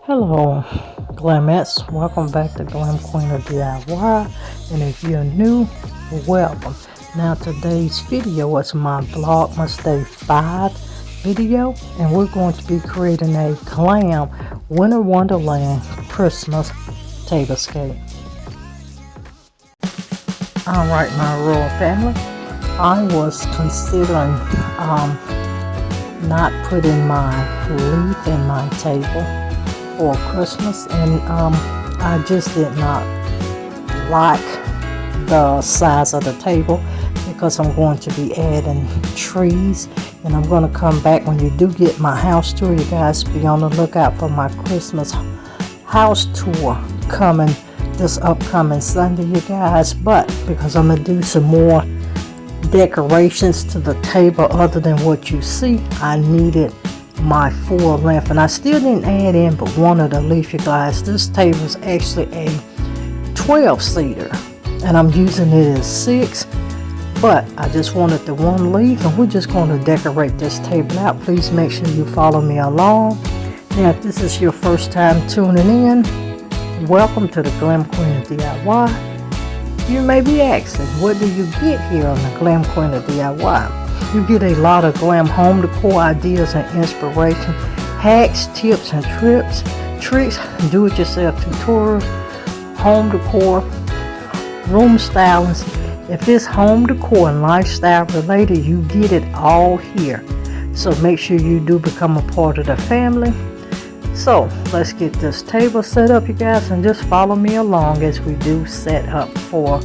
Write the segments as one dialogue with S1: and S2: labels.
S1: Hello, Glamettes. Welcome back to Glam Queen of DIY. And if you're new, welcome. Now today's video is my Vlogmas Day 5 video, and we're going to be creating a Glam Winter Wonderland Christmas tablescape. Alright, my royal family, I was considering not putting my leaf in my table for Christmas, and I just did not like the size of the table because I'm going to be adding trees, and I'm going to come back when you do get my house tour. You guys be on the lookout for my Christmas house tour coming this upcoming Sunday, you guys. But because I'm gonna do some more decorations to the table other than what you see, I needed my full length, and I still didn't add in but one of the leaf, you guys. This table is actually a 12-seater and I'm using it as 6, but I just wanted the one leaf, and we're just going to decorate this table out. Please make sure you follow me along. Now if this is your first time tuning in, welcome to the Glam Queen of DIY. You may be asking, what do you get here on the Glam Queen of DIY? You get a lot of glam home decor ideas and inspiration, hacks, tips, and tricks, do-it-yourself tutorials, home decor, room stylings. If it's home decor and lifestyle related, you get it all here. So make sure you do become a part of the family. So let's get this table set up, you guys, and just follow me along as we do set up for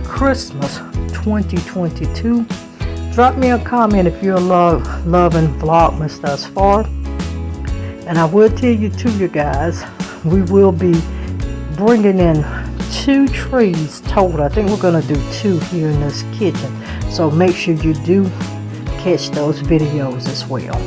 S1: Christmas 2022. Drop me a comment if you're loving Vlogmas thus far. And I will tell you too, you guys, we will be bringing in 2 trees total. I think we're going to do 2 here in this kitchen. So make sure you do catch those videos as well.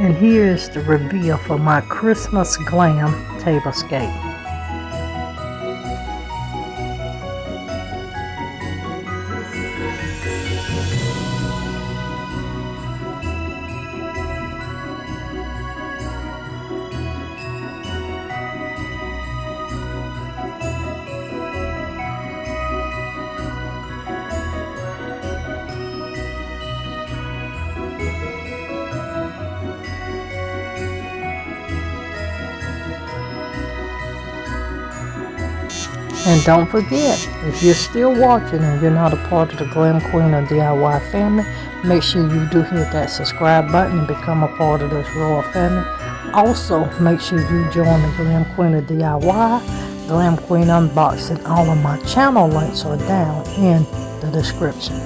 S1: And here is the reveal for my Christmas Glam Tablescape. And don't forget, if you're still watching and you're not a part of the Glam Queen of DIY family, make sure you do hit that subscribe button and become a part of this royal family. Also, make sure you join the Glam Queen of DIY, Glam Queen Unboxing. All of my channel links are down in the description.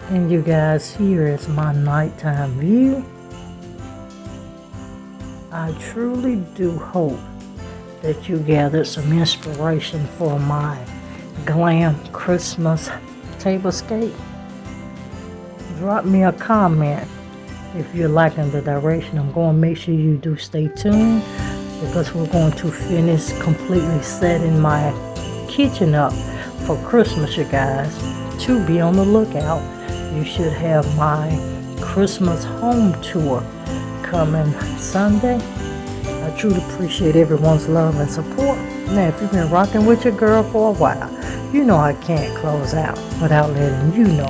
S1: And you guys, here is my nighttime view. I truly do hope that you gathered some inspiration for my Glam Christmas Tablescape. Drop me a comment if you're liking the direction I'm going. Make sure you do stay tuned, because we're going to finish completely setting my kitchen up for Christmas, you guys. To be on the lookout. You should have my Christmas home tour coming Sunday. I truly appreciate everyone's love and support. Now, if you've been rocking with your girl for a while, you know I can't close out without letting you know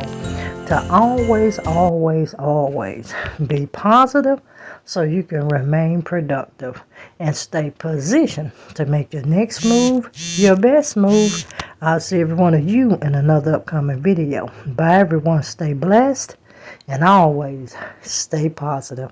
S1: to always, always, always be positive so you can remain productive and stay positioned to make your next move your best move. I'll see every one of you in another upcoming video. Bye everyone, stay blessed and always stay positive.